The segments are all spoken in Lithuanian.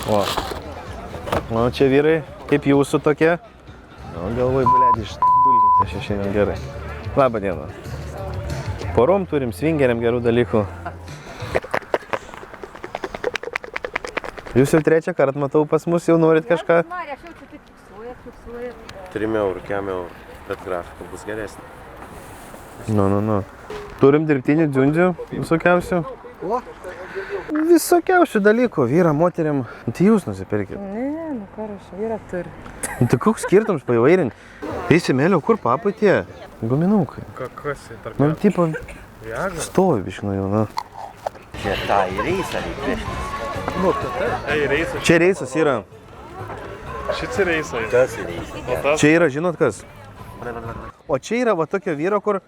O čia vyrai, kaip jūsų tokie? O galvoj, blėdį, išdulginti aš šiandien gerai. Labą dieną. Porom turim, svingeriam gerų dalykų. Jūs jau trečią kartą matau pas mus, jau norit kažką? Marija, aš jau čia taip fiksuojat. 3 eurų, 4 eurų, bet grafika bus geresnė. Nu. Turim dirbtinių dziundžių, visokiausių. O? Visokiausių dalykų, vyram, moteriam. Tai jūs nusipirkit. Ne, nu ką aš vyrą turiu. Tai koks skirtums paįvairinti? Įsimėliau, kur papai tie? Guminukai. Kas tai tarp? Nu, tipo, Viagra? stovi biškinu jau, na. Čia tą į reisą reikės. Nu, tai reisas. Čia reisas yra. Šits reisai. Tas į reisą. O tas? Čia yra, žinot kas? O čia yra va tokio vyro, kur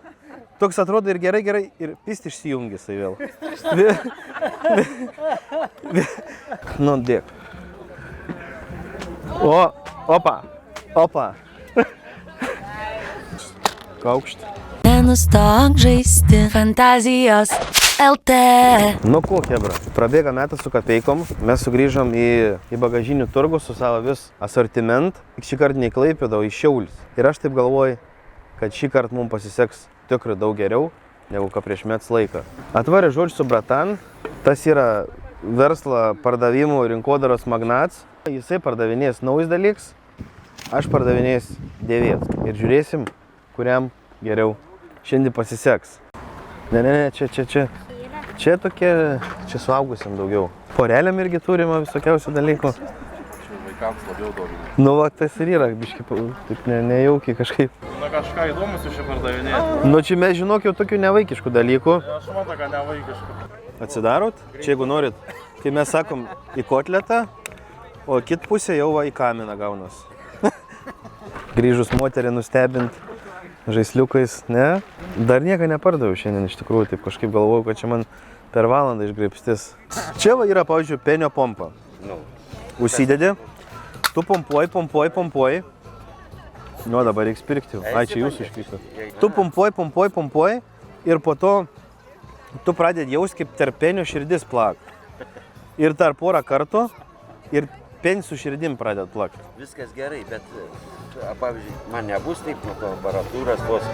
toks atrodo ir gerai ir pist išsijungi jisai vėl. Nu, dėk. Opa. Kaukšt. Nenustok žaisti fantazijos LT. Nu ko, hebra, prabėga metas su kapeikom, mes sugrįžom į bagažinių turgų su savo vis asortiment, tik šį kartą ne į Klaipėdą, o į Šiaulius. Ir aš taip galvoju, kad šį kartą mums pasiseks tikrai daug geriau, negu ką prieš metus laiką. Atvarė žodžiu su bratan, tas yra verslo pardavimų rinkodaros magnats. Jisai pardavinės naujus dalykus, aš pardavinės dėvėt. Ir žiūrėsim, kuriam geriau šiandien pasiseks. Ne, čia. Čia tokie, čia suaugusiam daugiau. Poreliam irgi turime visokiausių dalykų. Vaikams labiau domina. Nu, va, tas ir yra, biškai, taip nejaukiai kažkaip. Na kažką įdomus iš čia pardavinėti. Nu, čia mes žinok jau tokių nevaikiškų dalykų. Aš matau, kad nevaikiškų. Atsidarot, čia jeigu norit, kai mes sakom į kotletą, o kit pusė jau va į kaminą gaunas. Grįžus moterį nustebint žaisliukais, ne? Dar nieko nepardaviau šiandien iš tikrųjų, taip kažkaip galvojau, kad čia man per valandą išgraibstis. Čia va yra, pavyzdžiui, penio pompa. Užsidedi, tu pompuoji. Nu, dabar reiks pirkti. Ai, čia jūs išpykot. Tu pompuoji ir po to tu pradedi jaust, kaip tarp penio širdis plak. Ir dar porą kartų ir penį su širdim pradėt plakt. Viskas gerai, bet pavyzdžiui, man nebus taip nuo to aparatūros tos,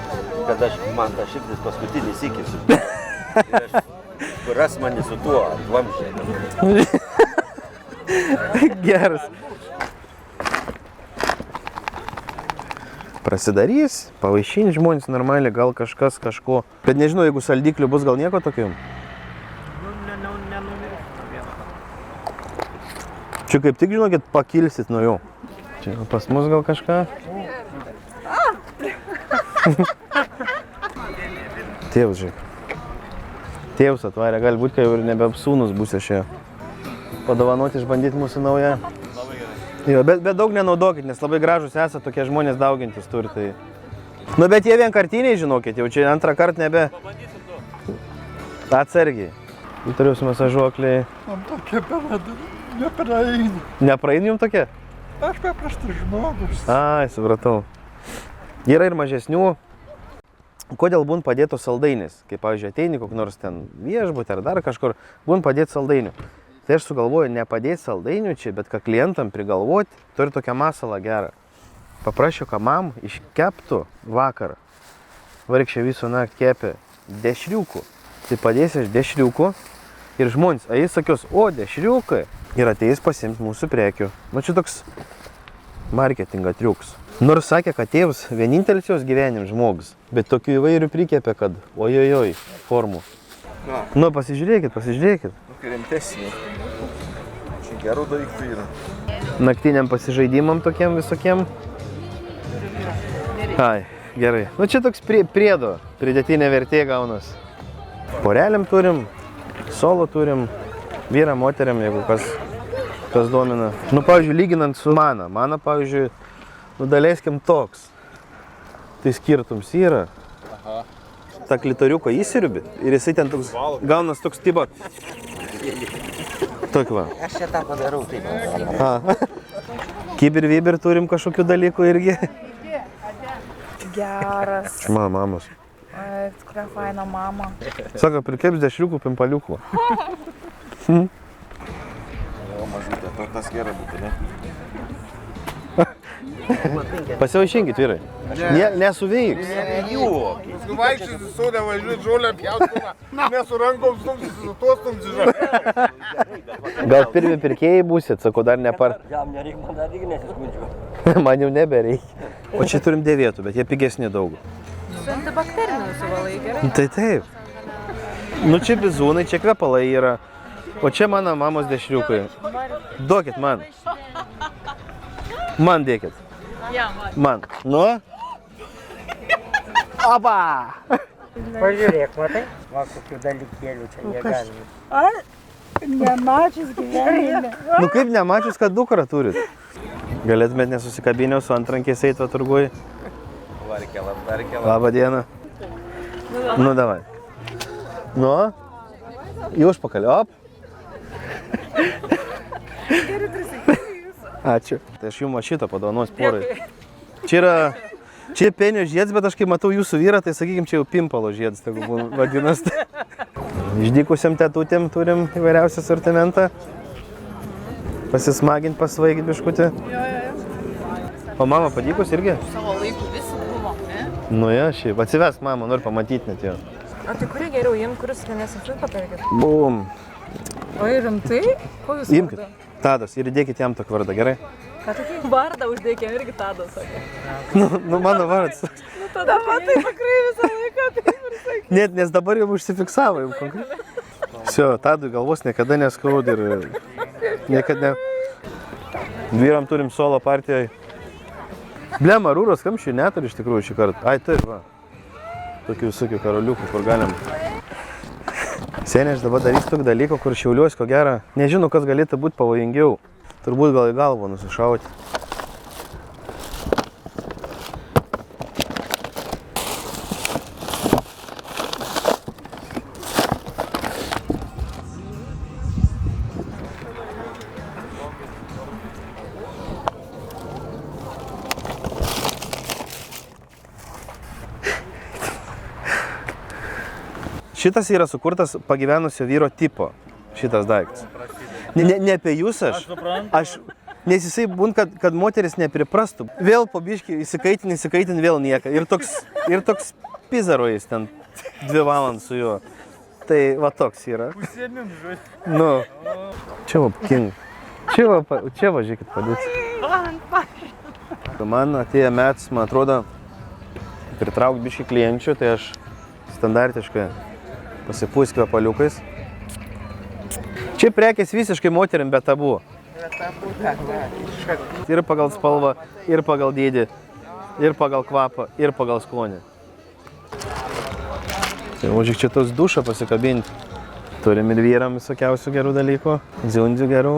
kad man ta širdis paskutinis įkisiu. Ir aš ras mane su tuo ant vamzdžio. Geras. Prasidarys, pavaišins žmonės normaliai, gal kažkas kažko. Bet nežinau, jeigu saldiklių bus, gal nieko tokių? Čia kaip tik, žinokit, pakilsit nuo jų. Čia pas mus gal kažką? Tėvus, žiūrėk. Tėvus atvarė, gali būt, kad jau ir nebeapsūnus būsi šio. Padovanoti, išbandyti mūsų naują. Jo, bet daug nenaudokit, nes labai gražus esate, tokie žmonės daugintis turi. Tai... Nu, bet jie vienkartiniai, žinokit, jau čia antrą kartą nebe... Atsargiai. Turiu su masažuokliai. Man tokia bėda, nepraeina. Nepraeina jums tokia? Aš paprastas žmogus. Ai, supratau. Yra ir mažesnių. Kodėl būn padėtos saldainis? Kaip, pavyzdžiui, ateini kokį nors ten viešbutį ar dar kažkur, būn padėti saldainių. Tai aš sugalvoju nepadėti saldainių čia, bet ką klientam prigalvoti, turi tokią masalą gerą. Paprašiau, ką mam iškeptų vakar. Vargšė visą naktį kepė dešriukų. Tai padėsi aš dešriukų ir žmonės, a jis sakios, o dešriukai. Ir ateis pasiimti mūsų prekių. Nu čia toks marketinga triuks. Nors sakė, kad tėvas vienintelis jos gyvenim žmogus, bet tokių įvairių prikepė, kad ojojoj formų. Nu, pasižiūrėkit. Nu, kai rimtesnė. Čia gerų daiktų yra. Naktiniam pasižaidimam tokiem visokiem. Ai, gerai. Nu, čia toks priedo, pridėtinė vertė gaunas. Poreliam turim, solo turim, vyram, moteriam, jeigu kas domina. Nu, pavyzdžiui, lyginant su Mana, pavyzdžiui, nu, daleiskim toks. Tai skirtums yra. Aha. Ta klitoriuko įsiriubi ir jisai ten toks, gaunas toks tipo. Tokį va. Aš čia tą padarau taip. Kibir-vibir turim kažkokių dalykų irgi. Geras. Mamos. Ai, tikrai faina mama. Sako, prikeps dešriukų pimpaliukų. O, mažytė. Ar tas gerai būtų, ne? Pasivaišinkit, vyrai. Nesuveiks. Paskui vaikščiasi sūdę, važiuoti žolę, pjaustymą, nesu rankom stumsi, su tuo stumsi žolę. Gal pirmi pirkėjai būsit, sakau, dar nepar... Jam nereikia, man dar irgi nesiskundžiu. Man jau nebereikia. O čia turim dėvėtų, bet jie pigesni daug. Su antibakteriniu suvalai gerai. Tai taip. Nu čia bizūnai, čia kvepalai yra. O čia mano mamos dešriukai. Duokit man. Man dėkit. Man. Nu? Opa! Pažiūrėk, matai? Va, kokių dalykėlių čia negalima. Nemačius gyvenime. Nu kaip nemačius, kad dukrą turit? Galėtumėt nesusikabinę su antrankiais eit va turguj? Varkelam. Labą dieną. Nu, davai. Nu? Į užpakalį, op. Ačiū. Tai aš jums šitą padovanos porai. Čia yra... Čia penio žiedas, bet aš kai matau jūsų vyrą, tai sakykim, čia jau pimpalo žiedas, tegu vadinas. Išdykusiam tetutėm turim įvairiausią sortimentą. Pasismagint, pasvaigint biškutį. O mama padykus irgi? Savo laikų visi buvo, ne? Nu ja, šiaip. Atsivesk mamą, noriu pamatyti net jo. O tai kurį geriau imt, kuris nesifilm patarkit? Bum. O ir rimtai? Ko jūs Imkit. Tadas ir įdėkit jam tokį vardą, gerai? Ką tokį? Vardą uždėkėm irgi Tadas, sakė. Nu mano vardas. Nu tada matai tikrai visą laiką taip ir sakė. Net, nes dabar jau užsifiksavo jau konkrečiai. Всё, Tadui galvos niekada neskauda ir niekada ne... Vyram turim solo partijai. Blem, Arūros kamščių neturi iš tikrųjų šį kartą. Ai, taip, va. Tokių visokių karoliukų, kur galim. Seniai aš dabar darys tokį dalyką, kur šiauliuos, ko gero. Nežinau, kas galėtų būti pavojingiau. Turbūt gal į galvą nusišauti. Šitas yra sukurtas pagyvenusio vyro tipo, šitas daiktas. Ne apie jūs aš, nes jisai būn, kad moteris nepriprastų. Vėl po biškį įsikaitin vėl nieka. Ir toks pizaro jis ten 2 valandas su juo. Tai va toks yra. Nu, čia va king. Čia va žiūrėkit padėti. Man atėjo metas, man atrodo, pritraukti biškį klienčių, tai aš standartiškai pasipūs kvepaliukais. Čia prekės visiškai moterim be tabu. Ir pagal spalvą, ir pagal dydį, ir pagal kvapą, ir pagal skonį. Tai užik čia tos dušą pasikabinti. Turim ir vyram visokiausių gerų dalykų, dziundžių gerų.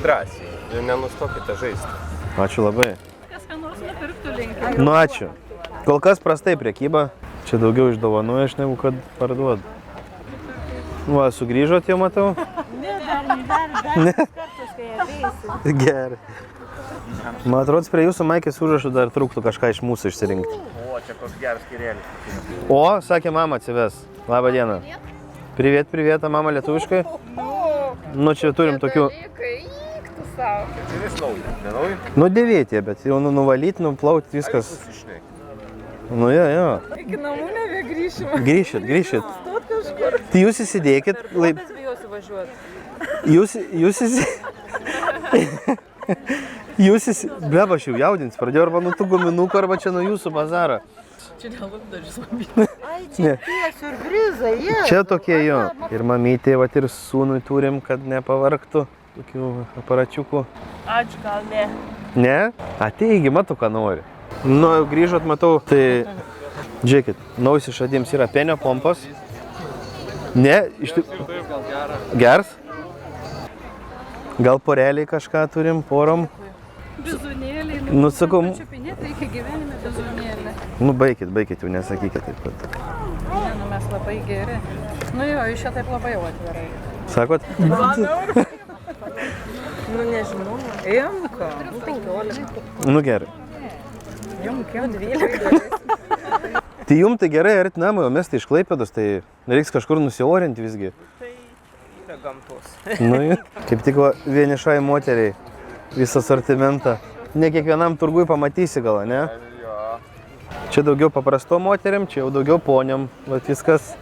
Drąsiai, nenustokite žaisti. Ačiū labai. Kas ką nors nupirktų linkiu. Nu ačiū. Kol kas prastai prekyba. Čia daugiau išdovanuoja aš negu kad parduodu. Va, sugrįžot jau matau? Ne, Kartus, kai ateisi. gerai. Man atrodo, prie jūsų Maikės užrašų dar trūktų kažką iš mūsų išsirinkti. O, čia koks geras skyrėlis. O, sakė mama atsives. Labą dieną. Privet, mama lietuviškai. Nu, čia turim tokių... Čia vis nauja, nenauja? Nu, dėvėti, bet jau nuvalyti, nuplauti, viskas. Susišnei. Nu, jo. Iki namų nebegrįšim. Grįšit. Stot kažkur. Tai jūs įsidėkit, Labai bijosiu važiuoti. jūs Bleba, aš jau jaudins, pradėjau arba nuo tų guminukų, arba čia nuo jūsų bazarą. Čia nelūpdažis labai. Ai, čia tie siurprizai, jie. Čia tokie jo. Ir mamytė, vat ir sūnui turim, kad nepavargtų tokių aparačiukų. Ačiū, gal ne. Ne? Ateigi, matau, ką nori. Nu, jau grįžot, matau, tai... Žiūrėkit, naujus išradims yra penio pompos. Ne, iš tikrųjų... Gers? Gal poreliai kažką turim, porom? Bizūnėliai. Nu, sakau... Čiupinėti reikia gyvenime bizūnėlį. Nu, baikit, jau nesakykit taip pat. Ne, nu mes labai geri. Nu jo, iš čia taip labai jau atvirai. Sakot? Nu nežinau. Imko. 15. Nu, gerai. Imko 12. Tai jum tai gerai arti namai, o mes tai iš Klaipėdos, tai reiks kažkur nusiorinti visgi. Be gamtos. Nu, kaip tik va, vienišai moteriai visą sortimentą. Ne kiekvienam turgui pamatysi gal, ne? Čia daugiau paprasto moteriam, čia jau daugiau poniam, va viskas.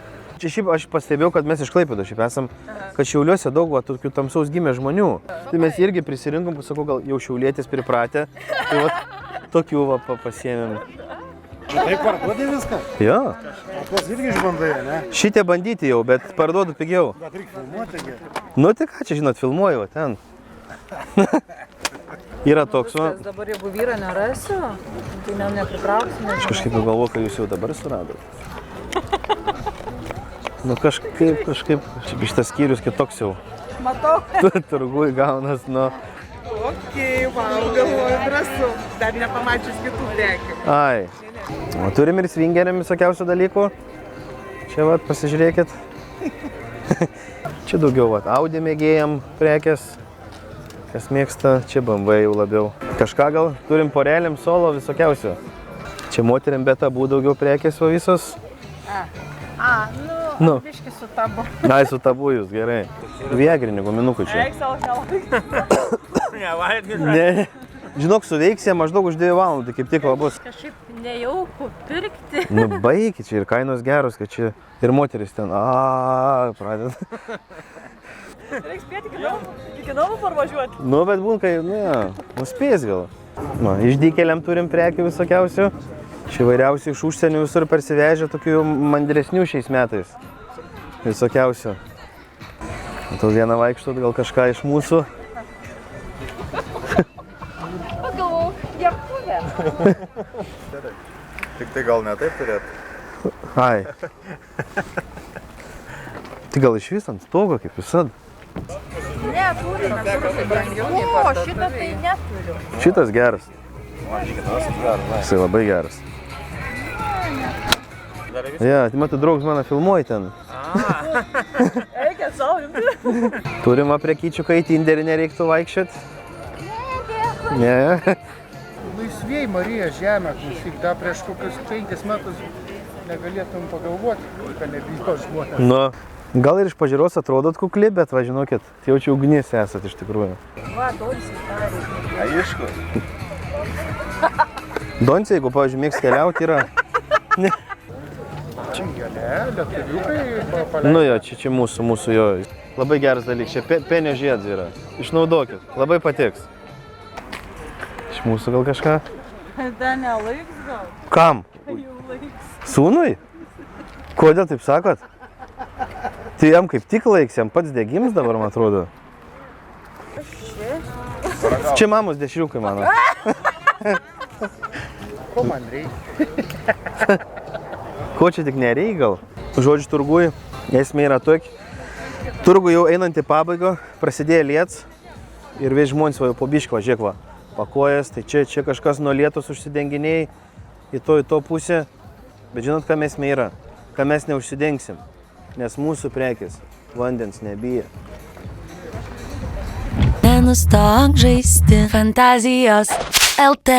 Čia šiaip aš pastebėjau, kad mes iš Klaipėdos šiaip esam, kad Šiauliuose daug va, tokių tamsaus gimė žmonių. Tai mes irgi prisirinkom, pasakau, gal jau šiaulietis pripratę. Tai va, tokių va pasiėmėm. Tai parduodai viską? Jo. O tas irgi išbandai, ne? Šitie bandyti jau, bet parduodu pigiau. Bet reikia filmuoti. Nu tai ką čia, žinot, filmuoju, va ten. Yra toks, va. Dabar jeigu vyrą nerasiu, tai nepritrauksiu. Aš kažkaip galvoju, kad jūs jau dabar suradot. Nu kažkaip. Šitas skyrius kitoks jau. Matau. Turgui gaunas, nu. Okei, wow, galvoju, drąsu. Dar nepamačius kitų prekių. Ai. O turim ir svingeriam visokiausių dalykų. Čia vat, pasižiūrėkit. Čia daugiau vat, Audi mėgėjam prekės. Kas mėgsta, čia BMW jau labiau. Kažką gal turim porelėm, solo visokiausių. Čia moteriam beta būtų daugiau prekės, o visos. Nu. Biški su tabu. Ai, su tabu jūs, gerai. Viagrinių guminukų čia. Eik savo nelabai. Ne. Žinok, suveiksė maždaug už 2 valandų, kaip tik va bus. Kažkaip nejauku pirkti. Nu, baigi čia ir kainos geros, kad čia ir moteris ten, pradeda. Reiks spėti iki namų parvažiuoti. Nu, bet būn, kai, nuspės gal. Nu, išdykėliam turim prekių visokiausių. Čia vairiausių iš užsienių visur persivežę, tokių mandresnių šiais metais. Visokiausių. Matau vieną vaikštot, gal kažką iš mūsų. Pagalvau, jeptuvė. Tik tai gal ne taip turėtų. Ai. Tai gal iš vis ant stogo, kaip visad. Ne, turime, brangiau. O, šitą tai neturiu. Šitas geras. Jisai labai geras. Ja, tai matai, draugs mano filmuoji ten. Reikia savo rimti. Turim prekyčių, kai Tinderį nereiktų vaikščioti. Ne. Laisvėjai Marija žemė, klausyk, dar prieš kokius 5 metus negalėtum pagalvoti, kad nebijo žmonės. Nu, gal ir iš pažiūros atrodot kukli, bet va, žinokit, tai jaučiu ugnis esat iš tikrųjų. Va, Doncija tarė. Aišku. Doncija, jeigu, pavyzdžiui, mėgs keliauti, yra... Čingelė, lietuviukai paleidžia. Nu jo, čia mūsų jo. Labai geras dalykas, čia penio žiedas yra. Išnaudokit, labai patiks. Iš mūsų gal kažką? Da nelaiks gal. Kam? Jau laiks. Sūnui? Kodėl taip sakot? Tai jam kaip tik laiks, jam pats degims dabar, man atrodo. Čia mamos dešriukai, mano. Ko man reikia? Ko čia tik nereikia gal? Žodžiu, turgui, esmė yra tokia. Turgui jau einant į pabaigą, prasidėjo liets ir vis žmonės va, jau po biškį, va, žiūrėk, va, pakojas, tai čia kažkas nuo lietus užsidenginėjai į to pusę. Bet žinot, ką esmė yra? Ką mes neužsidengsim, nes mūsų prekės vandens nebijo. Nenustok žaisti fantazijos LT.